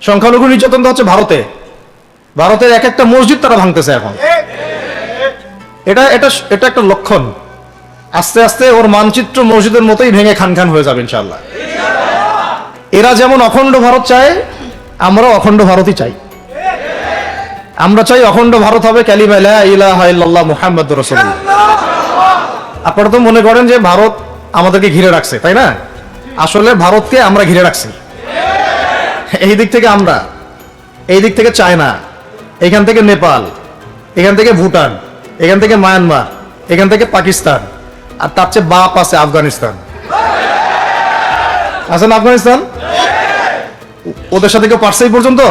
সংখ্যালঘু নির্যাতন তো হচ্ছে ভারতে, ভারতের এক একটা মসজিদ তারা ভাঙতেছে এখন। এটা এটা এটা একটা লক্ষণ, আস্তে আস্তে ওর মানচিত্র মসজিদের মতোই ভেঙে খান খান হয়ে যাবে ইনশাআল্লাহ। এরা যেমন অখণ্ড ভারত চায়, আমরাও অখণ্ড ভারতই চাই। আমরা চাই অখণ্ড ভারত হবে কালিমা লা ইলাহা ইল্লাল্লাহ মুহাম্মাদুর রাসূলুল্লাহ। আপনারা তো মনে করেন যে ভারত আমাদেরকে ঘিরে রাখছে, তাই না? আসলে ভারতকে আমরা ঘিরে রাখছি। এই দিক থেকে আমরা, এই দিক থেকে চায়না, এখান থেকে নেপাল, এখান থেকে ভুটান, এখান থেকে মায়ানমার, এখান থেকে পাকিস্তান, আর তার চেয়ে বাপ আছে আফগানিস্তান। আছেন আফগানিস্তান? ওদের সাথে কেউ পারছে এই পর্যন্ত?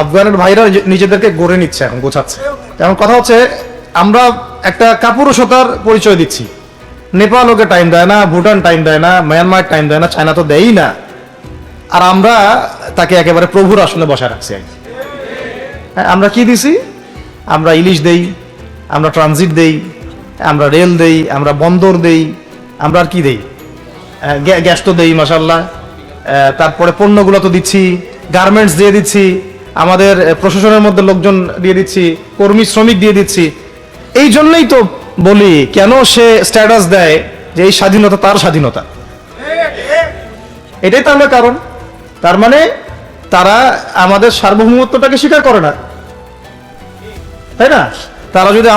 আফগানের ভাইরা নিজেদেরকে গড়ে নিচ্ছে, এখন গোছাচ্ছে। এখন কথা হচ্ছে, আমরা একটা কাপুরুষতার পরিচয় দিচ্ছি। নেপাল ওকে টাইম দেয় না, ভুটান টাইম দেয় না, মায়ানমার টাইম দেয় না, চায়না তো দেয়ই না, আর আমরা তাকে একেবারে প্রভুর আসনে বসায় রাখছি। আমরা কি দিছি? আমরা ইলিশ দেই, আমরা ট্রানজিট দেই, আমরা রেল দেই, আমরা বন্দর দেই, আমরা আর কি দেই? গ্যাস তো দেই মাশাআল্লাহ, তারপরে পণ্যগুলো তো দিচ্ছি, গার্মেন্টস দিয়ে দিচ্ছি, আমাদের প্রশাসনের মধ্যে লোকজন দিয়ে দিচ্ছি, কর্মী শ্রমিক দিয়ে দিচ্ছি। এই জন্যই তো বলি, কেন সে স্ট্যাটাস দেয় যে এই স্বাধীনতা তার স্বাধীনতা। এটাই তো আমরা কারণ। তার মানে তারা আমাদের সার্বভৌমত্বটাকে স্বীকার করে না, তাই না? তারা যদি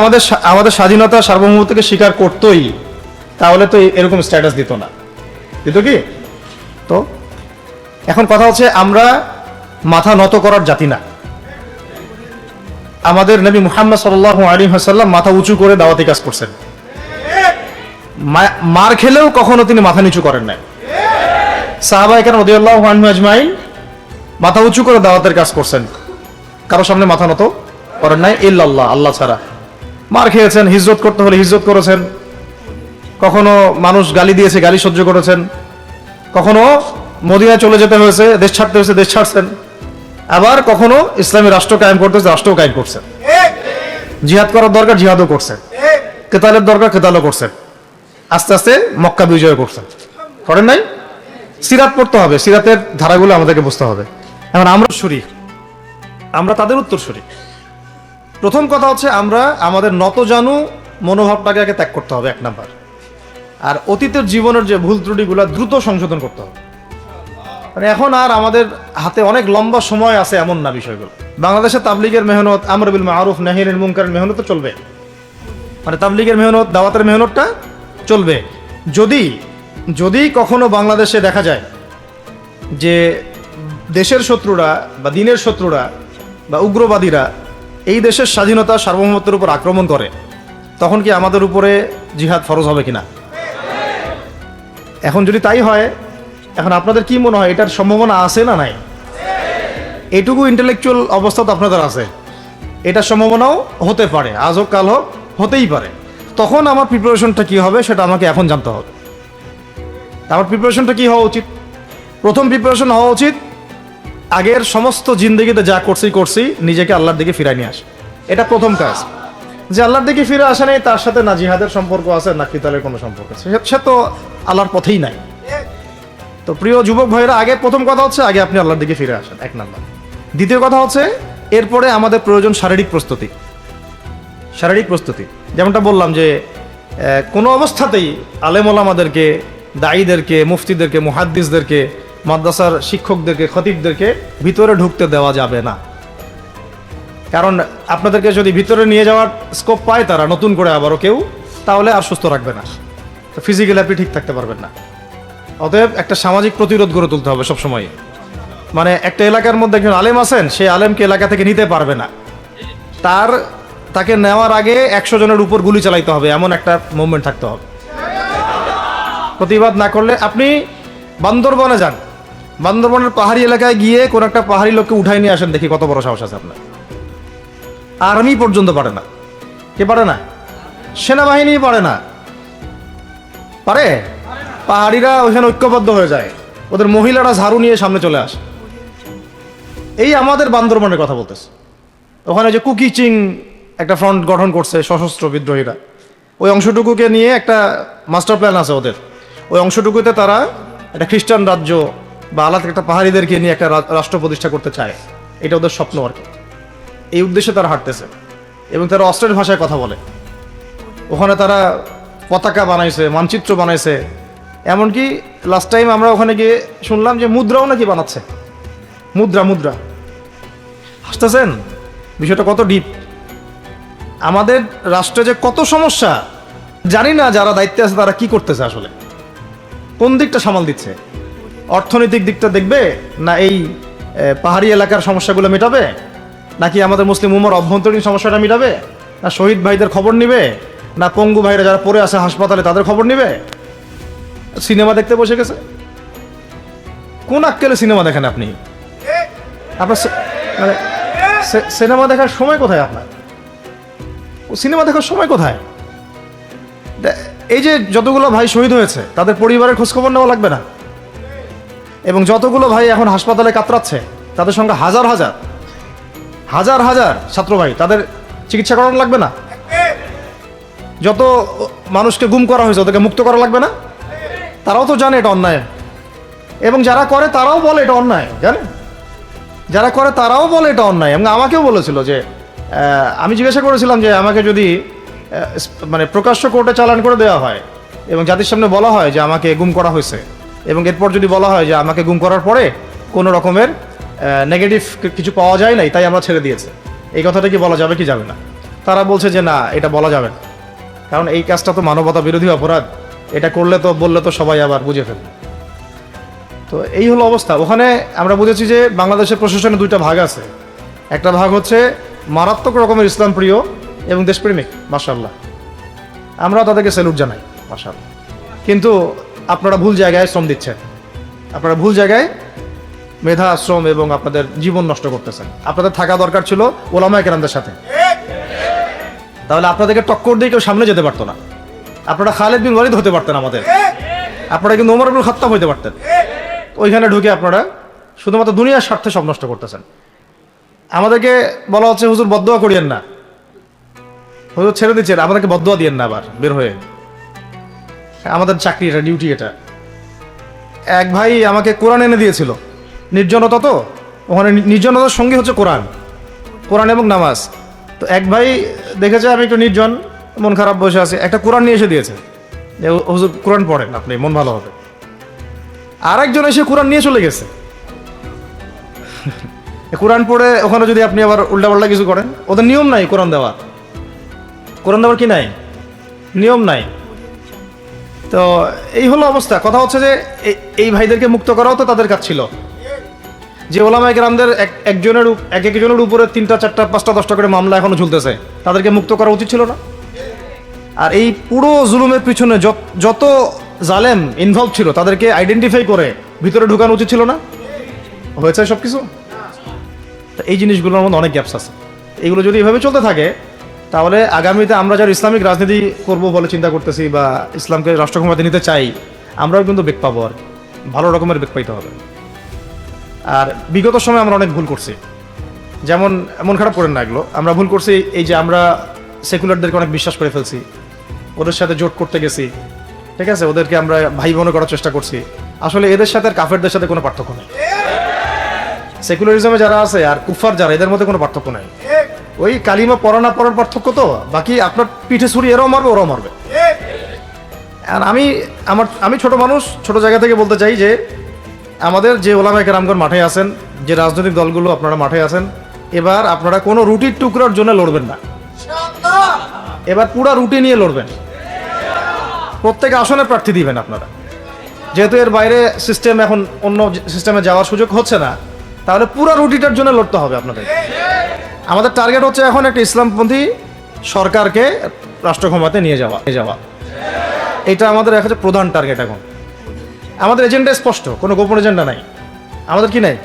আমাদের স্বাধীনতা সার্বভৌমত্বকে স্বীকার করতোই, তাহলে তো এরকম স্ট্যাটাস দিত না, দিত কি? তো এখন কথা হচ্ছে, আমরা মাথা নত করার জাতি না। আমাদের নবী মুহাম্মদ সাল্লাল্লাহু আলাইহি ওয়াসাল্লাম মাথা উঁচু করে দাওয়াতি কাজ করছেন। মার খেলেও কখনো তিনি মাথা নিচু করেন নাই। সাহাবায়ে কেরাম রাদিয়াল্লাহু আনহুম আজমাইন মাথা উঁচু করে দাওয়াতের কাজ করছেন, কারো সামনে মাথা নত করেন নাই, ইল্লাল্লাহ, আল্লাহ ছাড়া। মার খেয়েছেন, হিজরত করতে হলে হিজরত করেছেন, কখনো মানুষ গালি দিয়েছে, গালি সহ্য করেছেন, কখনো মদিনায় চলে যেতে হয়েছে, দেশ ছাড়তে হয়েছে, দেশ ছাড়ছেন, আবার কখনো ইসলামী রাষ্ট্র কায়েম করতে হয়েছে, রাষ্ট্র কায়েম করছেন। জিহাদ করার দরকার, জিহাদও করছেন, কেতালের দরকার, কেতালও করছেন, আস্তে আস্তে মক্কা বিজয় করছেন, করেন নাই? সিরাত পড়তে হবে, সিরাতের ধারাগুলো আমাদেরকে বুঝতে হবে। এখন আমরা শরীর, আমরা তাদের উত্তরসূরি। প্রথম কথা হচ্ছে, আমরা আমাদের নতজানু মনোভাবটাকে আগে ত্যাগ করতে হবে, এক নাম্বার। আর অতীতের জীবনের যে ভুল ত্রুটিগুলো দ্রুত সংশোধন করতে হবে। মানে এখন আর আমাদের হাতে অনেক লম্বা সময় আছে এমন না বিষয়গুলো। বাংলাদেশে তাবলিগের মেহনত, আমর বিল মারুফ নাহি আনিল মুনকারের মেহনত তো চলবে, মানে তাবলিগের মেহনত, দাওয়াতের মেহনতটা চলবে। যদি কখনো বাংলাদেশে দেখা যায় যে দেশের শত্রুরা বা দিনের শত্রুরা বা উগ্রবাদীরা এই দেশের স্বাধীনতা সার্বভৌমত্বের উপর আক্রমণ করে, তখন কি আমাদের উপরে জিহাদ ফরজ হবে কিনা? এখন যদি তাই হয়, এখন আপনাদের কি মনে হয়, এটার সম্ভাবনা আছে না নাই? এইটুকু ইন্টেলেকচুয়াল অবস্থা তো আপনাদের আছে, এটার সম্ভাবনাও হতে পারে, আজ হোক কাল হোক, হতেই পারে। তখন আমার প্রিপারেশনটা কি হবে সেটা আমাকে এখন জানতে হবে। আমার প্রিপারেশনটা কি হওয়া উচিত? প্রথম প্রিপারেশন হওয়া উচিত, আগের সমস্ত জিন্দগিতে যা করছি নিজেকে আল্লাহর দিকে ফিরাই নিয়ে আসে। এটা প্রথম কাজ। যে আল্লাহর দিকে ফিরে আসা নেই, তার সাথে না জিহাদের সম্পর্ক আছে, না কিতালের কোনো সম্পর্ক আছে, সে তো আল্লাহর পথেই নাই। তো প্রিয় যুবক ভাইয়েরা, আগে প্রথম কথা হচ্ছে, আগে আপনি আল্লাহর দিকে ফিরে আসেন, এক নাম্বার। দ্বিতীয় কথা হচ্ছে, এরপরে আমাদের প্রয়োজন শারীরিক প্রস্তুতি। শারীরিক প্রস্তুতি, যেমনটা বললাম যে কোনো অবস্থাতেই আলেম ওলামাদেরকে, দায়ীদেরকে, মুফতিদেরকে, মুহাদ্দিসদেরকে, মাদ্রাসার শিক্ষকদেরকে, খতিবদেরকে ভিতরে ঢুকতে দেওয়া যাবে না। কারণ আপনাদেরকে যদি ভিতরে নিয়ে যাওয়ার স্কোপ পায় তারা নতুন করে আবারও কেউ, তাহলে আর সুস্থ রাখবে না, ফিজিক্যালি আপনি ঠিক থাকতে পারবেন না। অতএব একটা সামাজিক প্রতিরোধ গড়ে তুলতে হবে সবসময়। মানে একটা এলাকার মধ্যে একজন আলেম আছেন, সেই আলেমকে এলাকা থেকে নিতে পারবে না, তাকে নেওয়ার আগে 100 জনের উপর গুলি চালাইতে হবে, এমন একটা মুভমেন্ট থাকতে হবে। প্রতিবাদ না করলে, আপনি বান্দরবনে যান, বান্দরবনের পাহাড়ি এলাকায় গিয়ে কোন একটা পাহাড়ি লোককে উঠাই নিয়ে আসেন, দেখি কত বড় সাহস আছে আপনার। আর্মি পর্যন্ত পারে না। কে পারে না? সেনাবাহিনী পারে না। পারে? পাহাড়িরা ওইখানে ঐক্যবদ্ধ হয়ে যায়, ওদের মহিলারা ঝাড়ু নিয়ে সামনে চলে আসে। এই আমাদের বান্দরবনের কথা বলতেছে। ওখানে যে কুকিচিং একটা ফ্রন্ট গঠন করছে সশস্ত্র বিদ্রোহীরা, ওই অংশটুকুকে নিয়ে একটা মাস্টার প্ল্যান আছে ওদের। ওই অংশটুকুতে তারা একটা খ্রিস্টান রাজ্য বা আল্লাহ একটা পাহাড়িদেরকে নিয়ে একটা রাষ্ট্র প্রতিষ্ঠা করতে চায়, এটা ওদের স্বপ্ন আর কি। এই উদ্দেশ্যে তারা হাঁটতেছে এবং তারা অস্ট্রের ভাষায় কথা বলে। ওখানে তারা পতাকা বানাইছে, মানচিত্র বানাইছে, এমনকি লাস্ট টাইম আমরা ওখানে গিয়ে শুনলাম যে মুদ্রাও নাকি বানাচ্ছে। মুদ্রা হাসতেছেন, বিষয়টা কত ডিপ। আমাদের রাষ্ট্রে যে কত সমস্যা, জানি না যারা দায়িত্বে আছে তারা কি করতেছে, আসলে কোন দিকটা সামাল দিচ্ছে। অর্থনৈতিক দিকটা দেখবে, না এই পাহাড়ি এলাকার সমস্যাগুলো মেটাবে, নাকি আমাদের মুসলিম উম্মার অভ্যন্তরীণ সমস্যাটা মেটাবে, না শহীদ ভাইদের খবর নিবে, না পঙ্গু ভাইরা যারা পড়ে আছে হাসপাতালে তাদের খবর নিবে? সিনেমা দেখতে বসে গেছে। কোন আক্কেলে সিনেমা দেখেন আপনি? আপনার মানে সিনেমা দেখার সময় কোথায় আপনার? সিনেমা দেখার সময় কোথায়? এই যে যতগুলো ভাই শহীদ হয়েছে তাদের পরিবারের খোঁজখবর নেওয়া লাগবে না? এবং যতগুলো ভাই এখন হাসপাতালে কাতরাচ্ছে তাদের সঙ্গে হাজার হাজার ছাত্র ভাই, তাদের চিকিৎসা করানো লাগবে না? যত মানুষকে গুম করা হয়েছে ওদেরকে মুক্ত করা লাগবে না? তারাও তো জানে এটা অন্যায়, এবং যারা করে তারাও বলে এটা অন্যায়, জানেন? যারা করে তারাও বলে এটা অন্যায়। এবং আমাকেও বলেছিল যে, আমি জিজ্ঞাসা করেছিলাম যে আমাকে যদি মানে প্রকাশ্য কোর্টে চালান করে দেওয়া হয় এবং জাতির সামনে বলা হয় যে আমাকে গুম করা হয়েছে, এবং এরপর যদি বলা হয় যে আমাকে গুম করার পরে কোনো রকমের নেগেটিভ কিছু পাওয়া যায় নাই তাই আমরা ছেড়ে দিয়েছে, এই কথাটা কি বলা যাবে কি যাবে না? তারা বলছে যে না, এটা বলা যাবে না, কারণ এই কাজটা তো মানবতা বিরোধী অপরাধ, এটা করলে তো বললে তো সবাই আবার বুঝে ফেলবে। তো এই হলো অবস্থা। ওখানে আমরা বুঝেছি যে বাংলাদেশের প্রশাসনে দুইটা ভাগ আছে। একটা ভাগ হচ্ছে মারাত্মক রকমের ইসলাম প্রিয় এবং দেশপ্রেমিক, মাশাআল্লাহ, আমরা তাদেরকে স্যালুট জানাই, মাশাআল্লাহ। কিন্তু আপনারা ভুল জায়গায় শ্রম দিচ্ছেন, আপনারা ভুল জায়গায় মেধা, শ্রম এবং আপনাদের জীবন নষ্ট করতেছেন। আপনাদের থাকা দরকার ছিল ওলামায়ে কেরামদের সাথে, তাহলে আপনাদেরকে টক্কর দিয়ে কেউ সামনে যেতে পারতো না। আপনারা খালিদ বিন ওয়ালিদ হতে পারতেন আমাদের, আপনারা কিন্তু ওমর ইবনুল খাত্তাব হতে পারতেন। ওইখানে ঢুকে আপনারা শুধুমাত্র দুনিয়ার স্বার্থে সব নষ্ট করতেছেন। আমাদেরকে বলা হচ্ছে হুজুর বদদোয়া করিয়েন না, হুজুর ছেড়ে দিচ্ছেন, আমাদেরকে বদদোয়া দিয়েন না আবার বের হয়ে। আমাদের চাকরি এটা, ডিউটি এটা। এক ভাই আমাকে কোরআন এনে দিয়েছিল, নির্জনতা, তো ওখানে নির্জনতার সঙ্গে হচ্ছে কোরআন এবং নামাজ। তো এক ভাই দেখেছে আমি একটু নির্জন, মন খারাপ বসে আছে, একটা কোরআন নিয়ে এসে দিয়েছে, হুজুর কোরআন পড়েন আপনি, মন ভালো হবে। আর একজন এসে কোরআন নিয়ে চলে গেছে। কোরআন পড়ে ওখানে যদি আপনি আবার উল্টাপাল্টা কিছু করেন, ওদের নিয়ম নাই কোরআন দেওয়ার কি নাই, নিয়ম নাই। তো এই হলো অবস্থা। কথা হচ্ছে যে এই ভাইদেরকে মুক্ত করাও তো তাদের কাজ ছিল। যে ওলামায়ে কেরামদের একজনের উপরে 3টা 4টা 5টা 10টা করে মামলা এখনো ঝুলতেছে, তাদেরকে মুক্ত করা উচিত ছিল না? আর এই পুরো জুলুমের পিছনে যত জালেম ইনভলভ ছিল তাদেরকে আইডেন্টিফাই করে ভিতরে ঢুকানো উচিত ছিল না? হয়েছে সব কিছু? তো এই জিনিসগুলোর মধ্যে অনেক গ্যাপস আছে। এগুলো যদি এভাবে চলতে থাকে তাহলে আগামীতে আমরা যারা ইসলামিক রাজনীতি করব বলে চিন্তা করতেছি বা ইসলামকে রাষ্ট্র ক্ষমতায় নিতে চাই, আমরাও কিন্তু বেগ পাবো, আর ভালো রকমের বেগ পাইতে হবে। আর বিগত সময় আমরা অনেক ভুল করছি, যেমন মন খারাপ করেন না, এগুলো আমরা ভুল করছি। এই যে আমরা সেকুলারদেরকে অনেক বিশ্বাস করে ফেলছি, ওদের সাথে জোট করতে গেছি, ঠিক আছে, ওদেরকে আমরা ভাই বোন করার চেষ্টা করছি। আসলে এদের সাথে আর কাফেরদের সাথে কোনো পার্থক্য নেই। সেকুলারিজমে যারা আছে আর কুফার যারা, এদের মধ্যে কোনো পার্থক্য নাই। ওই কালিমা পড়া না পড়ার পার্থক্য, তো বাকি আপনার পিঠে ছুরি এরাও মারবে ওরাও মারবে। আর আমি ছোট মানুষ, ছোট জায়গা থেকে বলতে চাই যে আমাদের যে ওলামায়ে কেরামগণ মাঠে আছেন, যে রাজনৈতিক দলগুলো আপনারা মাঠে আছেন, এবার আপনারা কোনো রুটির টুকরার জন্য লড়বেন না, এবার পুরা রুটি নিয়ে লড়বেন। প্রত্যেক আসনে প্রার্থী দিবেন আপনারা। যেহেতু এর বাইরে সিস্টেম, এখন অন্য সিস্টেমে যাওয়ার সুযোগ হচ্ছে না, তাহলে পুরা রুটিটার জন্য লড়তে হবে আপনাদের। আমাদের টার্গেট হচ্ছে এখন একটা ইসলামপন্থী সরকারকে রাষ্ট্র ক্ষমতায় নিয়ে যাওয়া। এটা আমাদের এখন প্রধান টার্গেট। এখন আমাদের এজেন্ডা স্পষ্ট, কোনো গোপন এজেন্ডা নাই। আমাদের কি নাই?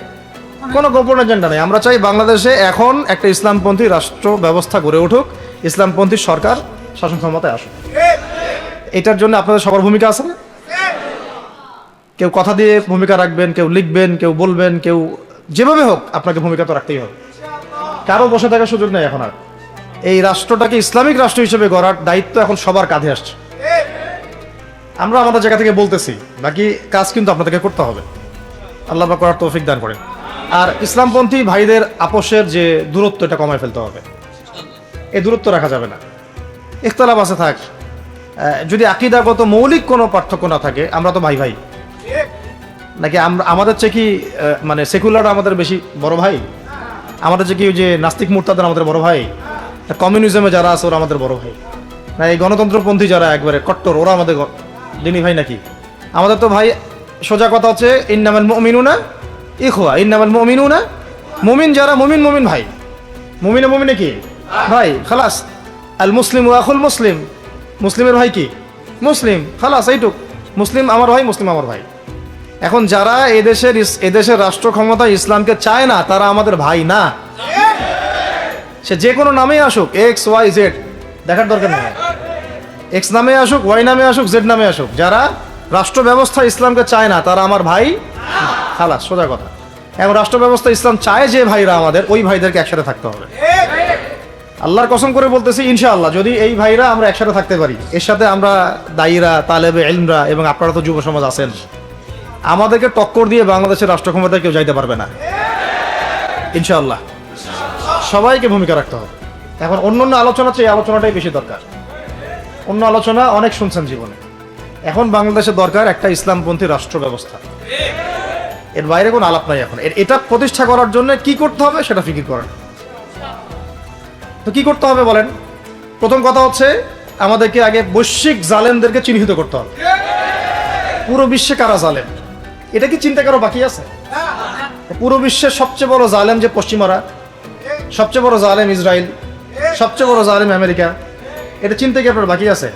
কোনো গোপন এজেন্ডা নাই। আমরা চাই বাংলাদেশে এখন একটা ইসলামপন্থী রাষ্ট্র ব্যবস্থা গড়ে উঠুক, ইসলামপন্থী সরকার শাসন ক্ষমতায় আসুক। এটার জন্য আপনাদের সবার ভূমিকা আছে না? কেউ কথা দিয়ে ভূমিকা রাখবেন, কেউ লিখবেন, কেউ বলবেন, কেউ যেভাবে হোক আপনাকে ভূমিকা তো রাখতেই হবে। কারো বসে থাকার সুযোগ নেই এখন আর। এই রাষ্ট্রটাকে ইসলামিক রাষ্ট্র হিসেবে গড়ার দায়িত্ব এখন সবার কাঁধে আসছে। আমরা আমাদের জায়গা থেকে বলতেছি, বাকি কাজ কিন্তু আপনাদেরকে করতে হবে। আল্লাহ পাক করার তৌফিক দান করেন। আর ইসলামপন্থী ভাইদের আপোষের যে দূরত্ব, এটা কমায় ফেলতে হবে। এই দূরত্ব রাখা যাবে না। ইখতিলাফ আছে থাক, যদি আকীদাগত মৌলিক কোনো পার্থক্য না থাকে, আমরা তো ভাই ভাই নাকি? আমাদের চেয়ে কি মানে সেকুলার আমাদের বেশি বড় ভাই? আমাদের চেয়ে কি ওই যে নাস্তিক মুরতাদের আমাদের বড় ভাই? কমিউনিজমে যারা আছে ওরা আমাদের বড় ভাই? না এই গণতন্ত্রপন্থী যারা একবারে কট্টর, ওরা আমাদের দিনী ভাই নাকি? আমাদের তো ভাই, সোজা কথা হচ্ছে ইন্নামাল মুমিনুনা ইখওয়া, ইন্নামাল মুমিনুনা, মুমিন যারা মুমিন, মুমিন ভাই। মুমিনে মুমিনে কি ভাই, খালাস। আল মুসলিম ওয়া আখুল মুসলিম, মুসলিমের ভাই কি মুসলিম, খালাস এইটুক। মুসলিম আমার ভাই, মুসলিম আমার ভাই। এখন যারা এদেশের রাষ্ট্র ক্ষমতা ইসলামকে চায় না, তারা আমাদের ভাই না। সে যে কোনো নামেই আসুক, এক্স ওয়াই জেড, দেখার দরকার নেই। এক্স নামে আসুক, ওয়াই নামে আসুক, জেড নামে আসুক, যারা রাষ্ট্র ব্যবস্থা ইসলামকে চায় না, তারা আমার ভাই, খালাস, সোজা কথা। এবং রাষ্ট্র ব্যবস্থা ইসলাম চায় যে ভাইরা আমাদের, ওই ভাইদেরকে একসাথে থাকতে হবে। আল্লাহর কসম করে বলতেছি, ইনশাআল্লাহ যদি এই ভাইরা আমরা একসাথে থাকতে পারি, এর সাথে আমরা দায়ীরা, তালেবে ইলমরা, এবং আপনারা তো যুব সমাজ আছেন, আমাদেরকে টক্কর দিয়ে বাংলাদেশের রাষ্ট্র ক্ষমতায় কেউ যাইতে পারবে না ইনশাআল্লাহ। সবাইকে ভূমিকা রাখতে হবে। এখন অন্য আলোচনা চেয়ে এই আলোচনাটাই বেশি দরকার। অন্য আলোচনা অনেক শুনছেন জীবনে, এখন বাংলাদেশের দরকার একটা ইসলামপন্থী রাষ্ট্র ব্যবস্থা। এর বাইরে কোনো আলাপ নাই। এখন এটা প্রতিষ্ঠা করার জন্য কি করতে হবে সেটা ফিকির করেন। তো কি করতে হবে বলেন? প্রথম কথা হচ্ছে আমাদেরকে আগে বৈশ্বিক জালেমদেরকে চিহ্নিত করতে হবে। পুরো বিশ্বে কারা জালেম, এটা কি চিন্তা করো বাকি আছে? পুরো বিশ্বের সবচেয়ে বড় জালেম যে পশ্চিমারা, সবচেয়ে বড় জালেম ইসরায়েল, সবচেয়ে বড় জালেম আমেরিকা, এটা চিন্তা কি আপনার বাকি আছে?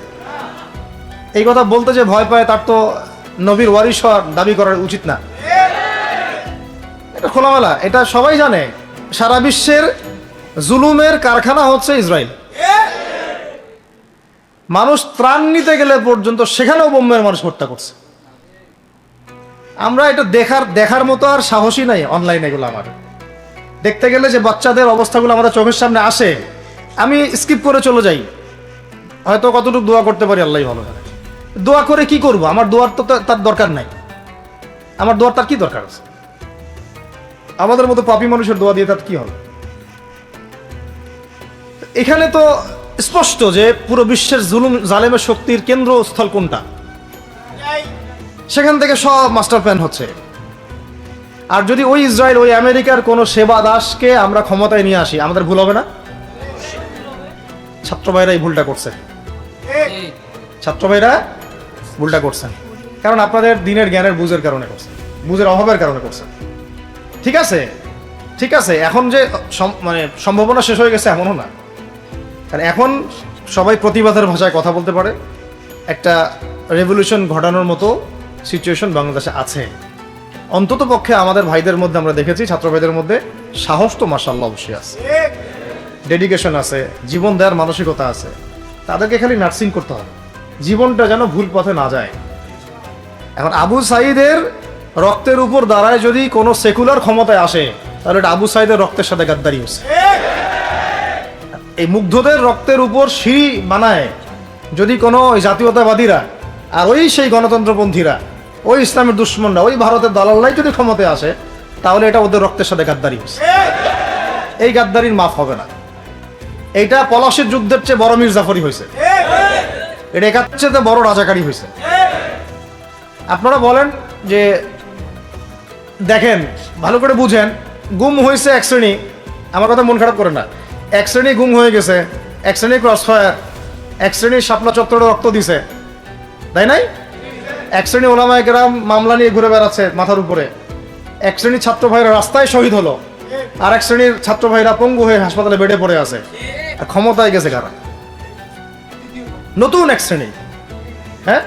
এই কথা বলতে যে ভয় পায়, তার তো নবীর ওয়ারিস হওয়ার দাবি করার উচিত না। এটা খোলামেলা, এটা সবাই জানে। সারা বিশ্বের জুলুমের কারখানা হচ্ছে ইসরায়েল। মানুষ ত্রাণ নিতে গেলে পর্যন্ত সেখানেও বোম্বের মানুষ হত্যা করছে। আমরা এটা দেখার মতো আর সাহসী নাই। অনলাইন এগুলো আমার দেখতে গেলে যে বাচ্চাদের অবস্থাগুলো আমাদের চোখের সামনে আসে, আমি স্কিপ করে চলে যাই। হয়তো কতটুকু দোয়া করতে পারি আল্লাহ ভালো জানে। দোয়া করে কি করব? আমার দোয়ার তো তার দরকার নাই। আমার দোয়ার তার কি দরকার আছে? আমাদের মতো পাপী মানুষের দোয়া দিয়ে তার কি হবে? এখানে তো স্পষ্ট যে পুরো বিশ্বের জালেমের শক্তির কেন্দ্রস্থল কোনটা, সেখান থেকে সব মাস্টার প্ল্যান হচ্ছে। আর যদি ওই ইসরায়েল, ওই আমেরিকার কোন সেবা দাসকে আমরা ক্ষমতায় নিয়ে আসি, আমাদের ভুল হবে না? ছাত্র ভাইরা এই ভুলটা করছে। ছাত্র ভাইরা ভুলটা করছেন, কারণ আপনাদের দিনের জ্ঞানের বুঝের কারণে করছেন, বুঝের অভাবের কারণে করছেন। ঠিক আছে, ঠিক আছে। এখন যে মানে সম্ভাবনা শেষ হয়ে গেছে এমনও না, কারণ এখন সবাই প্রতিবাদের ভাষায় কথা বলতে পারে। একটা রেভলিউশন ঘটানোর মতো সিচুয়েশন বাংলাদেশে আছে। অন্তত পক্ষে আমাদের ভাইদের মধ্যে আমরা দেখেছি, ছাত্র ভাইদের মধ্যে সাহস তো মাশাআল্লাহ অবশ্যই আছে, ডেডিকেশন আছে, জীবন দেওয়ার মানসিকতা আছে। তাদেরকে খালি নার্সিং করতে হবে, জীবনটা যেন ভুল পথে না যায়। এখন আবু সাঈদের রক্তের উপর দাঁড়ায় যদি কোনো সেকুলার ক্ষমতায় আসে, তাহলে এটা আবু সাঈদের রক্তের সাথে গাদ্দারি হচ্ছে। এই মুগ্ধদের রক্তের উপর সিঁড়ি বানায় যদি কোনো জাতীয়তাবাদীরা আর ওই সেই গণতন্ত্রপন্থীরা, ওই ইসলামের দুশ্মনরা, ওই ভারতের দালাল্লাই যদি ক্ষমতায় আসে, তাহলে এটা ওদের রক্তের সাথে গাদ্দারি হচ্ছে। এই গাদ্দারির মাফ হবে না। এইটা পলাশির যুদ্ধের চেয়ে বড় মির্জাফরি হয়েছে, এটা একার চেয়ে বড় রাজাকারী হয়েছে। আপনারা বলেন যে দেখেন, ভালো করে বুঝেন, গুম হয়েছে এক শ্রেণী, আমার কথা মন খারাপ করে না, এক শ্রেণী গুম হয়ে গেছে, এক শ্রেণী ক্রসফায়ার, এক শ্রেণী শাপলা চত্বরে রক্ত দিছে, তাই নাই? এক শ্রেণী ওলামায়ে কেরাম মামলা নিয়ে ঘুরে বেড়াচ্ছে মাথার উপরে, এক শ্রেণীর ছাত্র ভাইরা রাস্তায় শহীদ হলো, আর এক শ্রেণীর ছাত্র ভাইরা পঙ্গু হয়ে হাসপাতালে বেডে পড়ে আছে। আর ক্ষমতায় গেছে কারা? নতুন এক শ্রেণী। হ্যাঁ,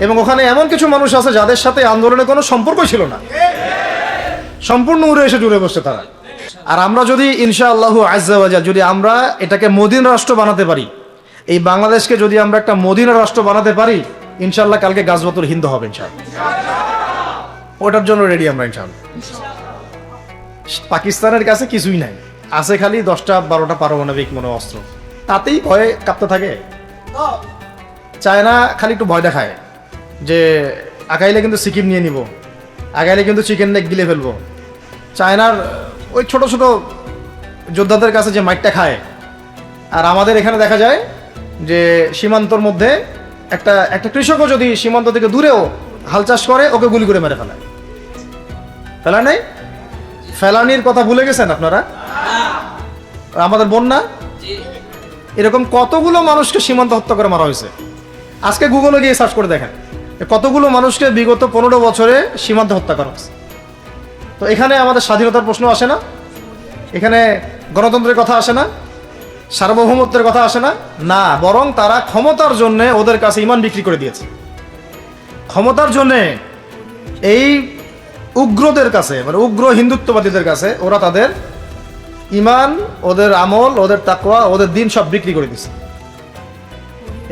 এবং ওখানে এমন কিছু মানুষ আছে যাদের সাথে আন্দোলনের কোনো সম্পর্কই ছিল না, সম্পূর্ণ উড়ে এসে জুড়ে বসছে তারা। আর আমরা যদি ইনশাআল্লাহু আজ্জা ওয়া জাল যদি আমরা এটাকে মদিনা রাষ্ট্র বানাতে পারি, এই বাংলাদেশকে যদি আমরা একটা মদিনা রাষ্ট্র বানাতে পারি, ইনশাআল্লাহ কালকে গাজওয়াতুল হিন্দ হবে ইনশাআল্লাহ। ওটার জন্য রেডি আমরা ইনশাআল্লাহ। পাকিস্তানের কাছে কিছুই নাই, আছে খালি 10-12টা পারমাণবিক অস্ত্র, তাতেই ভয়ে কাঁপতে থাকে। চায়না খালি একটু ভয় দেখায় যে আকাইলে কিন্তু সিকিম নিয়ে নিব, আগাইলে কিন্তু চিকেন নেক গিলে ফেলবো। চায়নার ওই ছোট ছোট যোদ্ধাদের কাছে যে মাইটটা খায়, আর আমাদের এখানে দেখা যায় যে সীমান্তর মধ্যে একটা একটা কৃষকও যদি সীমান্ত থেকে দূরেও হাল চাষ করে, ওকে গুলি করে মেরে ফেলায়। ফেলা নেই, ফেলানির কথা ভুলে গেছেন আপনারা? আমাদের বন্যা, এরকম কতগুলো মানুষকে সীমান্ত হত্যা করে মারা হয়েছে। আজকে গুগলে গিয়ে সার্চ করে দেখেন কতগুলো মানুষকে বিগত 15 বছরে সীমান্ত হত্যা করা হয়েছে। তো এখানে আমাদের স্বাধীনতার প্রশ্ন আসে না, এখানে গণতন্ত্রের কথা আসে না, সার্বভৌমত্বের কথা আসে না, না, বরং তারা ক্ষমতার জন্য ওদের কাছে ইমান বিক্রি করে দিয়েছে। ক্ষমতার জন্য এই উগ্রদের কাছে, মানে উগ্র হিন্দুত্ববাদীদের কাছে ওরা তাদের ইমান, ওদের আমল, ওদের তাকওয়া, ওদের দিন সব বিক্রি করে দিচ্ছে।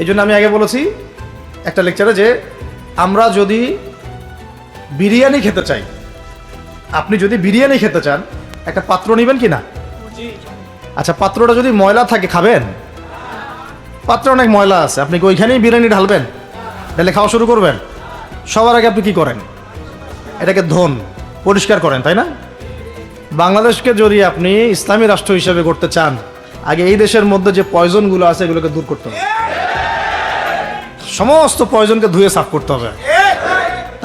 এই জন্য আমি আগে বলেছি একটা লেকচারে যে আমরা যদি বিরিয়ানি খেতে চাই, আপনি যদি বিরিয়ানি খেতে চান, একটা পাত্র নেবেন কি না? আচ্ছা, পাত্রটা যদি ময়লা থাকে খাবেন? পাত্রে অনেক ময়লা আছে, আপনি কি ওইখানেই বিরিয়ানি ঢালবেন, ঢেলে খাওয়া শুরু করবেন? সবার আগে আপনি কি করেন? এটাকে ধোন, পরিষ্কার করেন, তাই না? বাংলাদেশকে যদি আপনি ইসলামী রাষ্ট্র হিসেবে করতে চান, আগে এই দেশের মধ্যে যে পয়জনগুলো আছে এগুলোকে দূর করতে হবে, সমস্ত পয়জনকে ধুয়ে সাফ করতে হবে।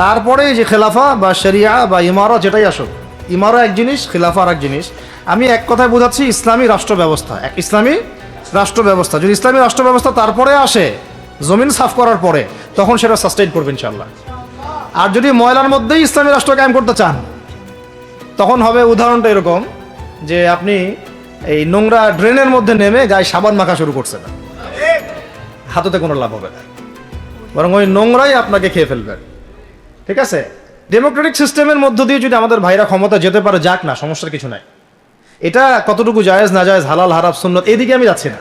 তারপরে যে খেলাফা বা শরিয়া বা ইমারা, যেটাই আসুক, ইমারা এক জিনিস, খেলাফা আর এক জিনিস। আমি এক কথায় বোঝাচ্ছি ইসলামী রাষ্ট্র ব্যবস্থা, এক ইসলামী রাষ্ট্র ব্যবস্থা। যদি ইসলামী রাষ্ট্র ব্যবস্থা তারপরে আসে, জমিন সাফ করার পরে, তখন সেটা সাস্টেইন করবে ইনশাআল্লাহ। আর যদি ময়লার মধ্যেই ইসলামী রাষ্ট্র কায়েম করতে চান, তখন হবে উদাহরণটা এরকম যে আপনি এই নোংরা ড্রেনের মধ্যে নেমে গায়ে সাবান মাখা শুরু করছেন, হাততে কোনো লাভ হবে না, বরং ওই নোংরাই আপনাকে খেয়ে ফেলবে। ঠিক আছে, ডেমোক্রেটিক সিস্টেমের মধ্য দিয়ে যদি আমাদের ভাইরা ক্ষমতা যেতে পারে, যাক না, সমস্যার কিছু নাই। এটা কতটুকু জায়েজ না জায়েজ, হালাল হারাম সুন্নত, এদিকে আমি যাচ্ছি না।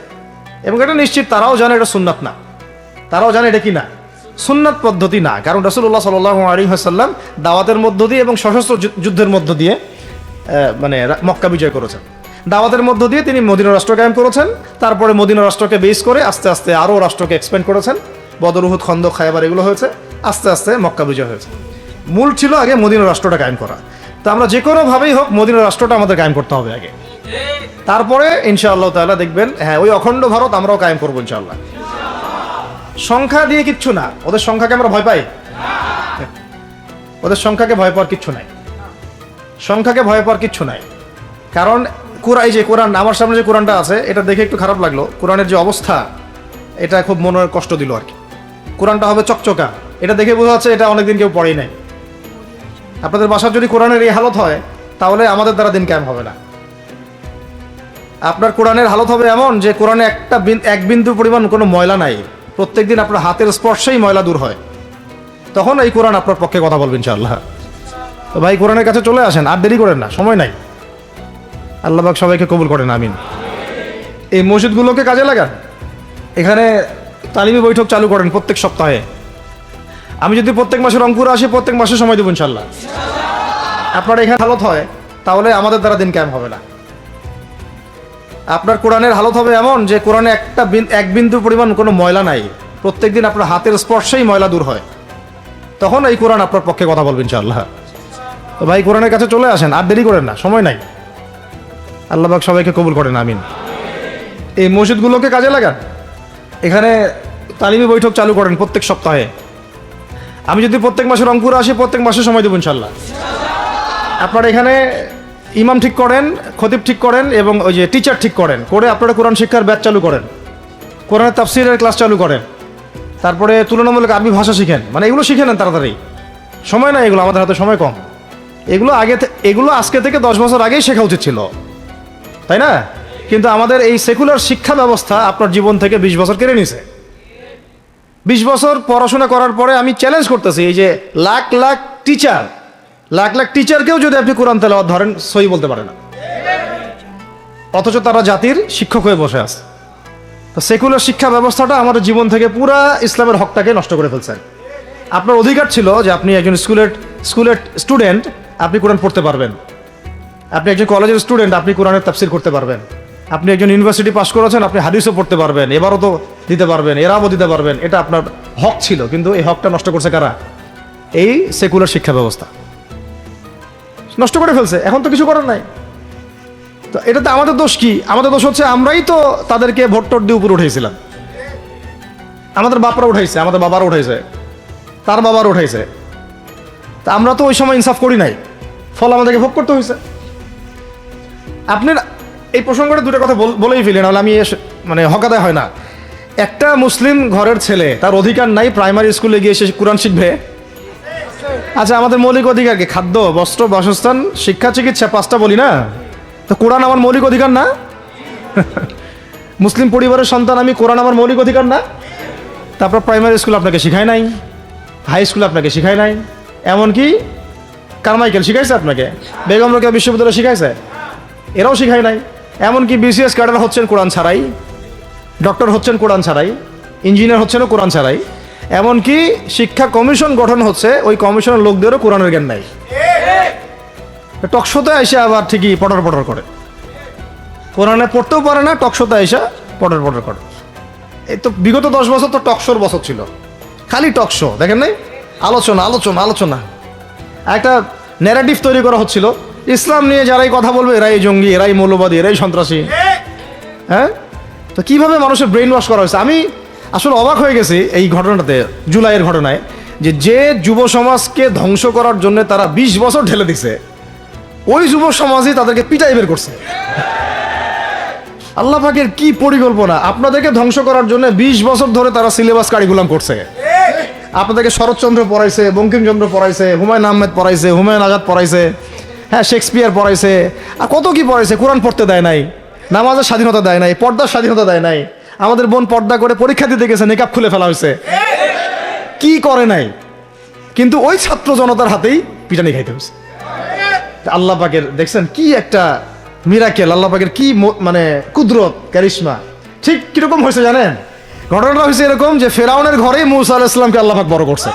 এবং এটা নিশ্চিত তারাও জানে এটা সুন্নাত না, তারাও জানে এটা কি না, সুন্নাত পদ্ধতি না। কারণ রাসূলুল্লাহ সাল্লাল্লাহু আলাইহি ওয়াসাল্লাম দাওয়াতের মধ্য দিয়ে এবং সশস্ত্র যুদ্ধের মধ্য দিয়ে মানে মক্কা বিজয় করেছেন। দাওয়াতের মধ্য দিয়ে তিনি মদিনা রাষ্ট্র কায়েম করেছেন। তারপরে মদিনা রাষ্ট্রকে বেস করে আস্তে আস্তে আরও রাষ্ট্রকে এক্সপেন্ড করেছেন। বদর, উহুদ, খন্দক, খায়বার এগুলো হয়েছে, আস্তে আস্তে মক্কা বিজয় হয়েছে। মূল ছিল আগে মদিনা রাষ্ট্রটা কায়েম করা। তো আমরা যে কোনোভাবেই হোক মদিনা রাষ্ট্রটা আমাদের কায়েম করতে হবে আগে, তারপরে ইনশাআল্লাহ তাআলা দেখবেন, হ্যাঁ, ওই অখণ্ড ভারত আমরাও কায়েম করবো ইনশাআল্লাহ। সংখ্যা দিয়ে কিচ্ছু না, ওদের সংখ্যাকে আমরা ভয় পাই? ওদের সংখ্যাকে ভয় পাওয়ার কিচ্ছু নাই, সংখ্যাকে ভয় পাওয়ার কিচ্ছু নাই। কারণ এই যে কোরআন, আমার সামনে যে কোরআনটা আছে, এটা দেখে একটু খারাপ লাগলো। কোরআনের যে অবস্থা, এটা খুব মনের কষ্ট দিল আর কি। কোরআনটা হবে চকচকা, এটা দেখে বোঝা যাচ্ছে এটা অনেকদিন কেউ পড়েই নাই। আপনাদের বাসার যদি কোরআনের এই হালত হয়, তাহলে আমাদের দ্বারা দিন কায়েম হবে না। আপনার কোরআনের হালত হবে এমন যে কোরআনে এক বিন্দু পরিমাণ কোনো ময়লা নাই, প্রত্যেকদিন আপনার হাতের স্পর্শেই ময়লা দূর হয়, তখন এই কোরআন আপনার পক্ষে কথা বলবেন ইনশাআল্লাহ। তো ভাই, কোরআনের কাছে চলে আসেন, আর দেরি করেন না, সময় নাই। আল্লাহ পাক সবাইকে কবুল করেন, আমিন। এই মসজিদগুলোকে কাজে লাগান, এখানে তালিমি বৈঠক চালু করেন প্রত্যেক সপ্তাহে। আমি যদি প্রত্যেক মাসে রংপুরে আসি, প্রত্যেক মাসে সময় দেবো ইনশাআল্লাহ। আপনার এখানে হালত হয়, তাহলে আমাদের দ্বারা দিন কায়েম হবে না। আপনার কোরআনের হালত হবে এমন যে কোরআনে এক বিন্দু পরিমাণ কোনো ময়লা নাই, প্রত্যেকদিন আপনার হাতের স্পর্শেই ময়লা দূর হয়, তখন এই কোরআন আপনার পক্ষে কথা বলবেন ইনশাআল্লাহ। তো ভাই, কোরআনের কাছে চলে আসেন, আর দেরি করেন না, সময় নাই। আল্লাহ পাক সবাইকে কবুল করেন, আমিন। এই মসজিদগুলোকে কাজে লাগান, এখানে তালিমি বৈঠক চালু করেন প্রত্যেক সপ্তাহে। আমি যদি প্রত্যেক মাসে রংপুরে আসি, প্রত্যেক মাসে সময় দেবো ইনশাআল্লাহ। আপনার এখানে ইমাম ঠিক করেন, খতিব ঠিক করেন, এবং ওই যে টিচার ঠিক করেন, করে আপনারা কোরআন শিক্ষার ব্যাচ চালু করেন, কোরআনের তাফসীরের ক্লাস চালু করেন, তারপরে তুলনামূলক আরবি ভাষা শিখেন। মানে এগুলো শিখে নেন তাড়াতাড়ি, সময় নাই এগুলো, আমাদের হাতে সময় কম। এগুলো আজকে থেকে 10 বছর আগেই শেখা উচিত ছিল, তাই না? কিন্তু আমাদের এই সেকুলার শিক্ষা ব্যবস্থা আপনার জীবন থেকে 20 বছর কেড়ে নিছে। 20 বছর পড়াশোনা করার পরে আমি চ্যালেঞ্জ করতেছি, এই যে লাখ লাখ টিচারকেও যদি আপনি কোরআন তেলাওয়াত ধরেন, সহি বলতে পারে না, অথচ তারা জাতির শিক্ষক হয়ে বসে আছে। তো সেকুলার শিক্ষা ব্যবস্থাটা আমাদের জীবন থেকে পুরা ইসলামের হকটাকে নষ্ট করে ফেলছেন। আপনার অধিকার ছিল যে আপনি একজন স্কুলের স্টুডেন্ট, আপনি কোরআন পড়তে পারবেন। আপনি একজন কলেজের স্টুডেন্ট, আপনি কোরআনের তাফসীর করতে পারবেন। আপনি একজন ইউনিভার্সিটি পাস করেছেন, আপনি হাদিসও পড়তে পারবেন, এবারও তো দিতে পারবেন, এরাও দিতে পারবেন, এটা আপনার হক ছিল। কিন্তু এই হকটা নষ্ট করছে কারা? এই সেকুলার শিক্ষা ব্যবস্থা। নষ্ট করে ফেলছে, এখন তো কিছু করার নাই। তো এটাতে আমাদের দোষ কি? আমাদের দোষ হচ্ছে আমরাই তো তাদেরকে ভোট টোট দিয়ে উপরে উঠেছিলাম। আমাদের বাপরা উঠাইছে, আমাদের বাবারা উঠাইছে, তার বাবার উঠাইছে। তা আমরা তো ওই সময় ইনসাফ করি নাই, ফল আমাদেরকে ভোগ করতে হয়েছে। আপনার এই প্রসঙ্গটা দুটো কথা বলেই ফেলি, নাহলে আমি মানে হকাদায় হয় না। একটা মুসলিম ঘরের ছেলে, তার অধিকার নাই প্রাইমারি স্কুলে গিয়ে সে কোরআন শিখবে? আচ্ছা, আমাদের মৌলিক অধিকার কি? খাদ্য, বস্ত্র, বাসস্থান, শিক্ষা, চিকিৎসা, পাঁচটা বলি না? তো কোরআন আমার মৌলিক অধিকার না? মুসলিম পরিবারের সন্তান আমি, কোরআন আমার মৌলিক অধিকার না? তারপর প্রাইমারি স্কুল আপনাকে শিখায় নাই, হাই স্কুল আপনাকে শিখায় নাই, এমনকি কারমাইকেল শিখাইছে আপনাকে, বেগম রোকেয়া বিশ্ববিদ্যালয় শিখাইছে, এরাও শিখায় নাই। এমনকি বিসিএস ক্যাডার হচ্ছেন কোরআন ছাড়াই, ডক্টর হচ্ছেন কোরআন ছাড়াই, ইঞ্জিনিয়ার হচ্ছেনও কোরআন ছাড়াই। এমনকি শিক্ষা কমিশন গঠন হচ্ছে, ওই কমিশনের লোকদেরও কোরআনের জ্ঞান নাই। টকশোতে এসে আবার ঠিকই পটর পটর করে, কোরআনে পড়তেও পারে না, টকশোতে এসে পটর পটর করে। এই তো বিগত 10 বছর তো টকশোর বছর ছিল, খালি টকশো, দেখেন নাই? আলোচনা আলোচনা আলোচনা, একটা ন্যারেটিভ তৈরি করা হচ্ছিল, ইসলাম নিয়ে যারাই কথা বলবে এরাই জঙ্গি, এরাই মৌলবাদী, এরাই সন্ত্রাসী। হ্যাঁ, তো কিভাবে মানুষের ব্রেন ওয়াশ করা হয়েছে। আমি আসলে অবাক হয়ে গেছি এই ঘটনাতে, জুলাইয়ের ঘটনায়, যে যুব সমাজকে ধ্বংস করার জন্য তারা 20 বছর ঢেলে দিছে, ওই যুব সমাজই তাদেরকে পিটাই বের করছে। আল্লাহ পাকের কি পরিকল্পনা! আপনাদেরকে ধ্বংস করার জন্য 20 বছর ধরে তারা সিলেবাস কারিকুলাম করছে। আপনাদেরকে শরৎচন্দ্র পড়াইছে, বঙ্কিমচন্দ্র পড়াইছে, হুমায়ুন আহমেদ পড়াইছে, হুমায়ুন আজাদ পড়াইছে, হ্যাঁ, শেক্সপিয়ার পড়াইছে, আর কত কি পড়াইছে। কোরআন পড়তে দেয় নাই, নামাজের স্বাধীনতা দেয় নাই, পর্দার স্বাধীনতা দেয় নাই। আমাদের বোন পর্দা করে পরীক্ষা দিতে গেছে, নেকাব খুলে ফেলা হয়েছে, কি করে নাই। কিন্তু ওই ছাত্র জনতার হাতেই পিটানি খাইতে হয়েছে। আল্লাহ পাকের দেখছেন কি একটা মিরাকেল, আল্লাহ পাকের কি মানে কুদরত, ক্যারিশমা। ঠিক কিরকম হয়েছে জানেন? ঘটনাটা হয়েছে এরকম যে ফেরাউনের ঘরেই মূসা আলাইহিস সালামকে আল্লাহ পাক বড় করছে।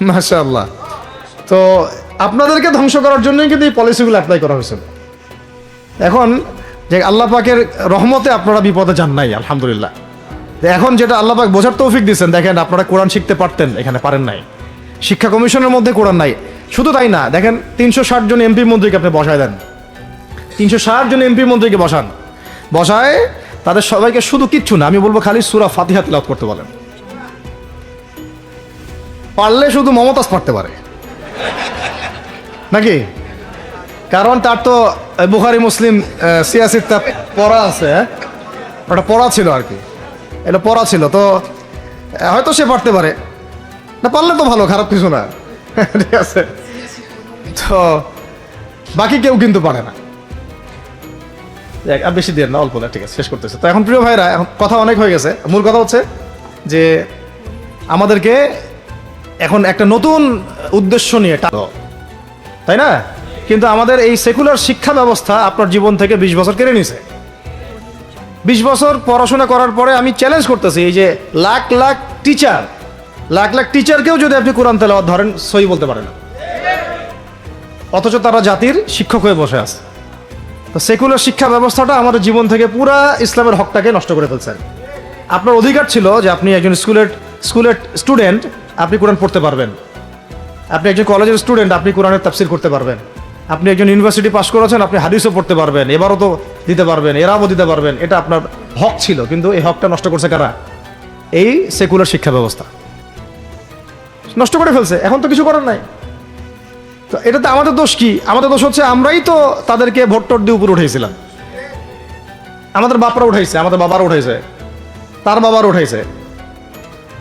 মাশাআল্লাহ। তো আপনাদেরকে ধ্বংস করার জন্যই কিন্তু এই পলিসিগুলো অ্যাপ্লাই করা হয়েছিল। এখন যে আল্লাহ পাকের রহমতে আপনারা বিপদে যান নাই, আলহামদুলিল্লাহ। এখন যেটা আল্লাহ পাক বোঝার তৌফিক দিচ্ছেন, দেখেন আপনারা কোরআন শিখতে পারতেন, এখানে পারেন নাই। শিক্ষা কমিশনের মধ্যে কোরআন নাই। শুধু তাই না, দেখেন 360 জন এমপি মন্ত্রীকে আপনি বসায় দেন, 360 জন এমপি মন্ত্রীকে বসায় তাদের সবাইকে শুধু কিচ্ছু না, আমি বলবো খালি সূরা ফাতিহা তিলাওয়াত করতে বলেন। পারলে শুধু মমতাজ পড়তে পারে নাকি? কারণ তার তো বুখারী মুসলিম সিয়াসিতা পড়া আছে, ওটা পড়া ছিল আর কি, এটা পড়া ছিল, তো হয়তো সে পারতে পারে না। পারলে তো ভালো, খারাপ কিছু না, ঠিক আছে। তো বাকি কেউ কিন্তু পারে না। আর বেশি দেন না, অল্প না, ঠিক আছে, শেষ করতেছে। তো এখন প্রিয় ভাইরা, এখন কথা অনেক হয়ে গেছে। মূল কথা হচ্ছে যে আমাদেরকে এখন একটা নতুন উদ্দেশ্য নিয়ে, তাই না? কিন্তু আমাদের এই সেকুলার শিক্ষা ব্যবস্থা আপনার জীবন থেকে 20 বছর কেড়ে নিছে। 20 বছর পড়াশোনা করার পরে আমি চ্যালেঞ্জ করতেছি, এই যে লাখ লাখ টিচারকেও যদি আপনি কোরআন তেলাওয়াত ধরেন, সহি বলতে পারে না, অথচ তারা জাতির শিক্ষক হয়ে বসে আছে। তো সেকুলার শিক্ষা ব্যবস্থাটা আমাদের জীবন থেকে পুরা ইসলামের হকটাকে নষ্ট করে ফেলছেন। আপনার অধিকার ছিল যে আপনি একজন স্কুলের স্টুডেন্ট, আপনি কোরআন পড়তে পারবেন। আপনি একজন কলেজের স্টুডেন্ট, আপনি কোরআনের তাফসির করতে পারবেন। আপনি একজন ইউনিভার্সিটি পাস করেছেন, আপনি হাদিসও পড়তে পারবেন, এবারও তো দিতে পারবেন, এরাও দিতে পারবেন। এটা আপনার হক ছিল, কিন্তু এই হকটা নষ্ট করছে কারা? এই সেকুলার শিক্ষা ব্যবস্থা নষ্ট করে ফেলছে, এখন তো কিছু করার নাই। তো এটাতে আমাদের দোষ কি? আমাদের দোষ হচ্ছে আমরাই তো তাদেরকে ভোট টোট দিয়ে উপরে উঠেছিলাম। আমাদের বাপরা উঠাইছে, আমাদের বাবারা উঠাইছে, তার বাবার উঠাইছে।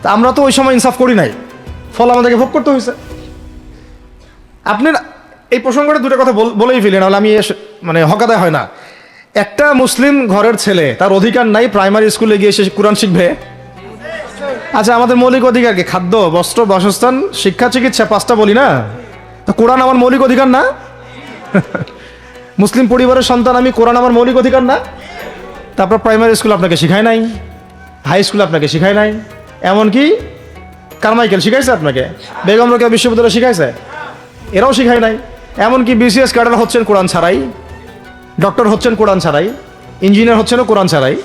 তা আমরা তো ওই সময় ইনসাফ করি নাই, ফল আমাদেরকে ভোগ করতে হয়েছে। আপনার এই প্রসঙ্গটা দুটো কথা বলেই ফেলি, নাহলে আমি মানে হকাদায় হয় না। একটা মুসলিম ঘরের ছেলে, তার অধিকার নাই প্রাইমারি স্কুলে গিয়ে সে কোরআন শিখবে? আচ্ছা, আমাদের মৌলিক অধিকার কি? খাদ্য, বস্ত্র, বাসস্থান, শিক্ষা, চিকিৎসা, পাঁচটা বলি না? তো কোরআন আমার মৌলিক অধিকার না? মুসলিম পরিবারের সন্তান আমি, কোরআন আমার মৌলিক অধিকার না? তারপর প্রাইমারি স্কুল আপনাকে শিখায় নাই, হাই স্কুল আপনাকে শিখায় নাই, এমনকি কারমাইকেল শিখাইছে আপনাকে, বেগম রোকেয়া বিশ্ববিদ্যালয় শিখাইছে, এরাও শিখায় নাই। এমনকি বিসিএস ক্যাডার হচ্ছেন কোরআন ছাড়াই, ডক্টর হচ্ছেন কোরআন ছাড়াই, ইঞ্জিনিয়ার হচ্ছেনও কোরআন ছাড়াই।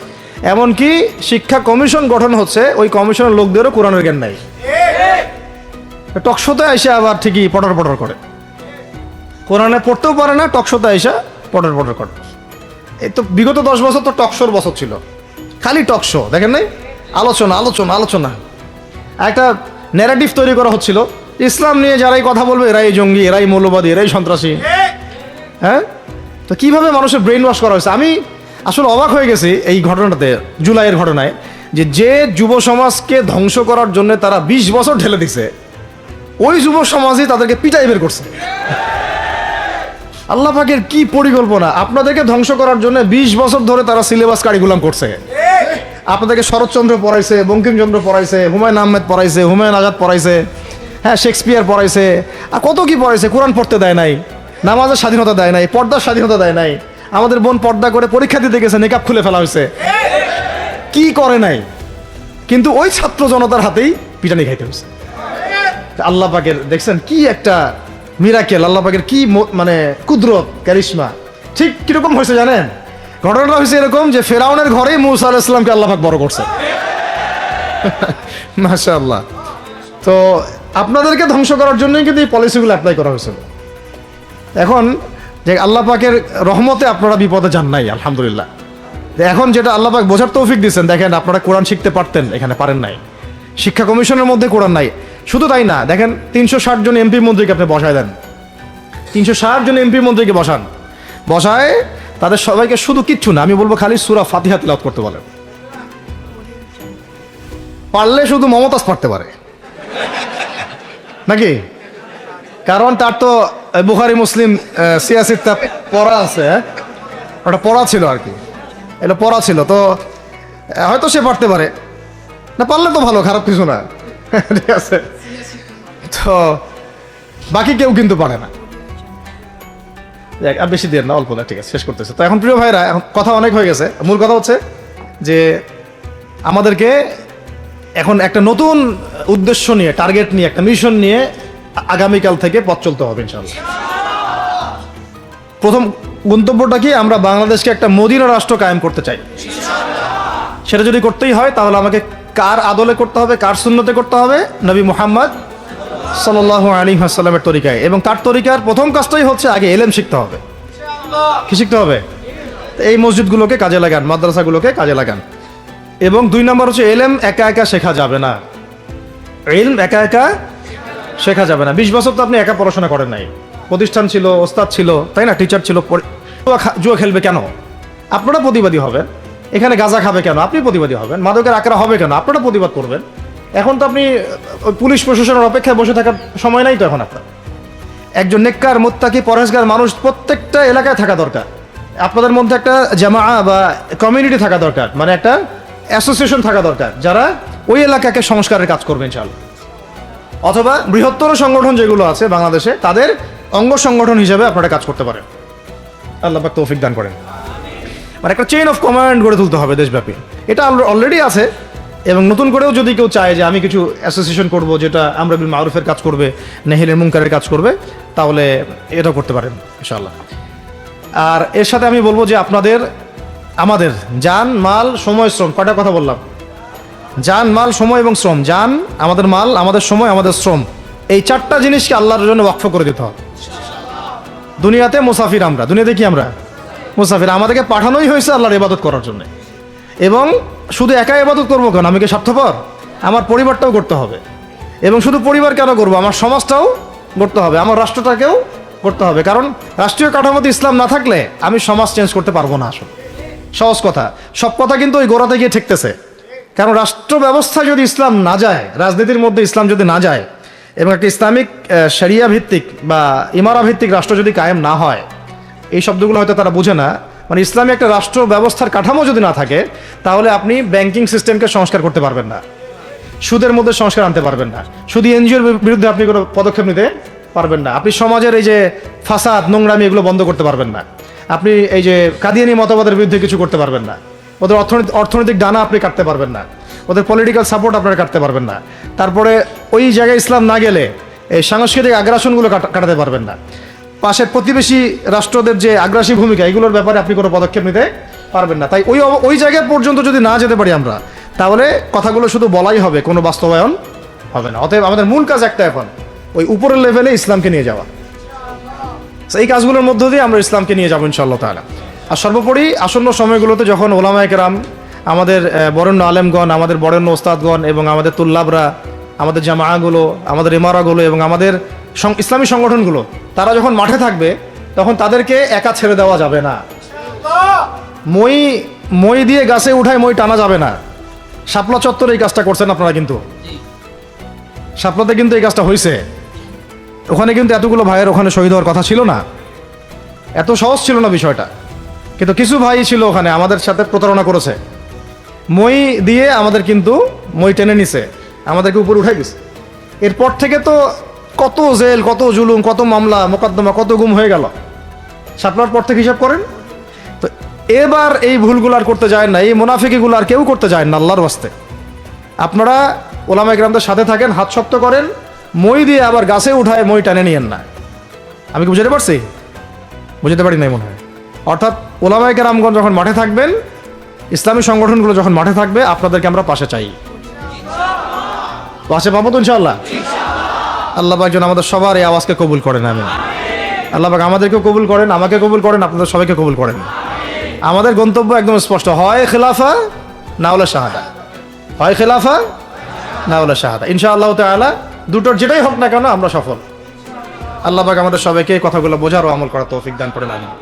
এমনকি শিক্ষা কমিশন গঠন হচ্ছে, ওই কমিশনের লোকদেরও কোরআনের জ্ঞান নাই। টকশোতে এসে আবার ঠিকই পটর পটর করে। কোরআনে পড়তেও পারে না, টকশোতে আইসা পটর পটর করে। এই তো বিগত 10 বছর তো টকশোর বছর ছিল, খালি টকশো, দেখেন নাই? আলোচনা আলোচনা আলোচনা, একটা ন্যারেটিভ তৈরি করা হচ্ছিল ইসলাম নিয়ে, যারাই কথা বলবে এরাই জঙ্গি, এরাই মৌলবাদী, এরাই সন্ত্রাসী। হ্যাঁ, তো কিভাবে মানুষের ব্রেন ওয়াশ করা হয়েছে। আমি আসলে অবাক হয়ে গেছি এই ঘটনাতে, জুলাইয়ের ঘটনায়, যে যুব সমাজকে ধ্বংস করার জন্য তারা 20 বছর ঢেলে দিছে, ওই যুব সমাজই তাদেরকে পিটাই বের করছে। আল্লাহ পাকের কি পরিকল্পনা! আপনাদেরকে ধ্বংস করার জন্য 20 বছর ধরে তারা সিলেবাস কারিকুলাম করছে। আপনাদেরকে শরৎচন্দ্র পড়াইছে, বঙ্কিমচন্দ্র পড়াইছে, হুমায়ুন আহমেদ পড়াইছে, হুমায়ুন আজাদ পড়াইছে, হ্যাঁ শেক্সপিয়ার পড়াইছে, আর কত কি পড়াইছে। কোরআন পড়তে দেয় নাই, নামাজের স্বাধীনতা দেয় নাই, পর্দার স্বাধীনতা দেয় নাই। আমাদের বোন পর্দা করে পরীক্ষা দিতে গেছে, নিকাব খুলে ফেলা হয়েছে, কি করে নাই। কিন্তু ওই ছাত্র জনতার হাতেই পিটানি খাইতে হয়েছে। আল্লাহ পাকের দেখছেন কি একটা মিরাকেল, আল্লাহ পাকের কি মানে কুদরত, ক্যারিশমা। ঠিক কিরকম হয়েছে জানেন? ঘটনাটা হয়েছে এরকম যে ফেরাউনের ঘরেই মূসা আলাইহিস সালামকে আল্লাহ পাক বড় করছে। মাশাআল্লাহ। তো আপনাদেরকে ধ্বংস করার জন্যই কিন্তু এই পলিসিগুলো অ্যাপ্লাই করা হয়েছিল। এখন যে আল্লাহ পাকের রহমতে আপনারা বিপদে যান নাই, আলহামদুলিল্লাহ। এখন যেটা আল্লাহ পাক বোঝার তৌফিক দিচ্ছেন, দেখেন আপনারা কোরআন শিখতে পারতেন, এখানে পারেন নাই। শিক্ষা কমিশনের মধ্যে কোরআন নাই। শুধু তাই না, দেখেন 360 জন এমপি মন্ত্রীকে আপনি বসায় দেন, 360 জন এমপি মন্ত্রীকে বসায় তাদের সবাইকে শুধু কিচ্ছু না, আমি বলবো খালি সূরা ফাতিহা তিলাওয়াত করতে বলেন। পারলে শুধু মমতাজ পড়তে পারে নাকি? কারণ তার তো বুখারী মুসলিম সিয়াসিতটা পড়া আছে, ওটা পড়া ছিল আর কি, এটা পড়া ছিল, তো হয়তো সে পড়তে পারে। না পারলে তো ভালো, খারাপ কিছু না, ঠিক আছে। তো বাকি কেউ কিন্তু পারে না। আর বেশি দেন না, অল্প না, ঠিক আছে, শেষ করতেছে। তো এখন প্রিয় ভাইরা, এখন কথা অনেক হয়ে গেছে। মূল কথা হচ্ছে যে আমাদেরকে এখন একটা নতুন উদ্দেশ্য নিয়ে, টার্গেট নিয়ে, একটা মিশন নিয়ে আগামীকাল থেকে পথ চলতে হবে ইনশাআল্লাহ। প্রথম গন্তব্যটা কি? আমরা বাংলাদেশকে একটা মদিনা রাষ্ট্র কায়েম করতে চাই। সেটা যদি করতেই হয় তাহলে আমাকে কার আদলে করতে হবে, কার সুন্নতে করতে হবে? নবী মুহাম্মদ সাল্লাল্লাহু আলাইহি ওয়াসাল্লামের তরিকায়। এবং তার তরিকার প্রথম কাজটাই হচ্ছে আগে ইলম শিখতে হবে। কি শিখতে হবে? এই মসজিদগুলোকে কাজে লাগান, মাদ্রাসাগুলোকে কাজে লাগান। এবং 2 নম্বর হচ্ছে ইলম একা একা শেখা যাবে না। ইলম একা একা শেখা যাবে না। 20 বছর তো আপনি একা পড়াশোনা করেন নাই, প্রতিষ্ঠান ছিল, ওস্তাদ ছিল, তাই না, টিচার ছিল। জুয়া খেলবে কেন? আপনারা প্রতিবাদী হবেন। এখানে গাঁজা খাবে কেন? আপনি প্রতিবাদী হবেন। মাদকের আকারা হবে কেন? আপনারা প্রতিবাদ করবেন। এখন তো আপনি পুলিশ প্রশাসনের অপেক্ষায় বসে থাকার সময় নাই তো এখন আপনার। একজন নেককার, মুত্তাকি, পরহেজগার মানুষ প্রত্যেকটা এলাকায় থাকা দরকার। আপনাদের মধ্যে একটা জামাআ বা কমিউনিটি থাকা দরকার, মানে একটা অ্যাসোসিয়েশন থাকা দরকার, যারা ওই এলাকাকে সংস্কারের কাজ করবে ইনশাআল্লাহ। অথবা বৃহত্তর সংগঠন যেগুলো আছে বাংলাদেশে, তাদের অঙ্গ সংগঠন হিসেবে আপনারা কাজ করতে পারেন। আল্লাহ পাক তৌফিক দান করেন। মানে একটা চেইন অফ কমান্ড গড়ে তুলতে হবে দেশব্যাপী। এটা অলরেডি আছে, এবং নতুন করেও যদি কেউ চায় যে আমি কিছু অ্যাসোসিয়েশন করব যেটা আমর বিল মারুফের কাজ করবে, নাহিয়ানিল মুনকারের কাজ করবে, তাহলে এটাও করতে পারেন ইনশাআল্লাহ। আর এর সাথে আমি বলবো যে আমাদের জান, মাল, সময়, শ্রম, কয়টা কথা বললাম? জান, মাল, সময় এবং শ্রম। জান, আমাদের মাল, আমাদের সময়, আমাদের শ্রম, এই 4টা জিনিসকে আল্লাহর জন্য ওয়াকফ করে দিতে হবে। দুনিয়াতে মুসাফির আমরা, দুনিয়াতে কি আমরা মুসাফির। আমাদেরকে পাঠানোই হয়েছে আল্লাহর ইবাদত করার জন্য। এবং শুধু একা ইবাদত করবো কেন? আমি কি স্বার্থপর? আমার পরিবারটাও করতে হবে। এবং শুধু পরিবার কেন করবো? আমার সমাজটাও করতে হবে, আমার রাষ্ট্রটাকেও করতে হবে। কারণ রাষ্ট্রীয় কাঠামোতে ইসলাম না থাকলে আমি সমাজ চেঞ্জ করতে পারবো না। আসলে সহজ কথা, সব কথা কিন্তু ওই গোড়াতে গিয়ে ঠেকতেছে। কারণ রাষ্ট্র ব্যবস্থায় যদি ইসলাম না যায়, রাজনীতির মধ্যে ইসলাম যদি না যায়, এবং একটা ইসলামিক শরিয়া ভিত্তিক বা ইমারা ভিত্তিক রাষ্ট্র যদি কায়েম না হয়, এই শব্দগুলো হয়তো তারা বুঝে না। মানে ইসলামী একটা রাষ্ট্র ব্যবস্থার কাঠামো যদি না থাকে, তাহলে আপনি ব্যাংকিং সিস্টেমকে সংস্কার করতে পারবেন না, সুদের মধ্যে সংস্কার আনতে পারবেন না, শুধু এনজিওর বিরুদ্ধে আপনি কোনো পদক্ষেপ নিতে পারবেন না, আপনি সমাজের এই যে ফাসাদ, নোংরামি, এগুলো বন্ধ করতে পারবেন না, আপনি এই যে কাদিয়ানি মতবাদের বিরুদ্ধে কিছু করতে পারবেন না, ওদের অর্থনৈতিক ডানা আপনি কাটতে পারবেন না, ওদের পলিটিক্যাল সাপোর্ট আপনারা কাটতে পারবেন না। তারপরে ওই জায়গায় ইসলাম না গেলে এই সাংস্কৃতিক আগ্রাসনগুলো কাটাতে পারবেন না। পাশের প্রতিবেশী রাষ্ট্রদের যে আগ্রাসী ভূমিকা, এগুলোর ব্যাপারে আপনি কোনো পদক্ষেপ নিতে পারবেন না। তাই ওই জায়গা পর্যন্ত যদি না যেতে পারি আমরা, তাহলে কথাগুলো শুধু বলাই হবে, কোনো বাস্তবায়ন হবে না। অতএব আমাদের মূল কাজ একটা, এখন ওই উপরের লেভেলে ইসলামকে নিয়ে যাওয়া। এই কাজগুলোর মধ্য দিয়ে আমরা ইসলামকে নিয়ে যাবো ইনশাআল্লাহ তাআলা। আর সর্বোপরি আসন্ন সময়গুলোতে যখন ওলামায়ে কেরাম, আমাদের বরেণ্য আলেমগণ, আমাদের বরেণ্য ওস্তাদগণ এবং আমাদের তুল্লাবরা, আমাদের জামাআগুলো, আমাদের ইমারাগুলো এবং আমাদের ইসলামী সংগঠনগুলো, তারা যখন মাঠে থাকবে তখন তাদেরকে একা ছেড়ে দেওয়া যাবে না। মই দিয়ে গাছে উঠায় মই টানা যাবে না। শাপলা চত্বরে এই কাজটা করছেন আপনারা, কিন্তু শাপলাতে কিন্তু এই কাজটা হয়েছে। ওখানে কিন্তু এতগুলো ভাইয়ের ওখানে শহীদ হওয়ার কথা ছিল না, এত সহজ ছিল না বিষয়টা। কিন্তু কিছু ভাই ছিল ওখানে আমাদের সাথে প্রতারণা করেছে, মই দিয়ে আমাদের কিন্তু মই টেনে নিছে, আমাদেরকে উপরে উঠাই দিছে। এরপর থেকে তো কত জেল, কত জুলুম, কত মামলা মোকদ্দমা, কত গুম হয়ে গেল শাপলার পর থেকে হিসাব করেন। তো এবার এই ভুলগুলো আর করতে যায় না, এই মুনাফিকিগুলো আর কেউ করতে যায় না আল্লাহর ওয়াস্তে। আপনারা ওলামায়ে কেরামদের সাথে থাকেন, হাত শক্ত করেন, মই দিয়ে আবার গাছে উঠায় মই টানে নিয়েন না। আমি কি বুঝাতে পারছি? বুঝতে পারি নাই মনে হয়। অর্থাৎ ওলামায়ে কেরামগণ যখন মাঠে থাকবেন, ইসলামী সংগঠনগুলো যখন মাঠে থাকবে, আপনাদেরকে আমরা পাশে চাই। পাশে পাবো তো ইনশাআল্লাহ। আল্লাহ পাক যেন আমাদের সবার এই আওয়াজকে কবুল করেন। আমিন। আল্লাহ পাক আমাদেরকেও কবুল করেন, আমাকে কবুল করেন, আপনাদের সবাইকে কবুল করেন। আমাদের গন্তব্য একদম স্পষ্ট, হয় খেলাফা না হলে শাহাদা, হয় খেলাফা না হলে শাহাদা। ইনশাআল্লাহ তাআলা দুটোর যেটাই হোক না কেন আমরা সফল। আল্লাহ পাক আমাদের সবাইকে কথাগুলো বোঝার ও আমল করার তৌফিক দান করেন। আমিন।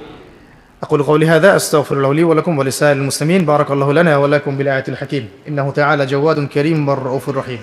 أقول قولي هذا أستغفر الله لي ولكم ولسائر المسلمين. بارك الله لنا ولكم بالآية الحكيم إنه تعالى جواد كريم والرؤوف الرحيم.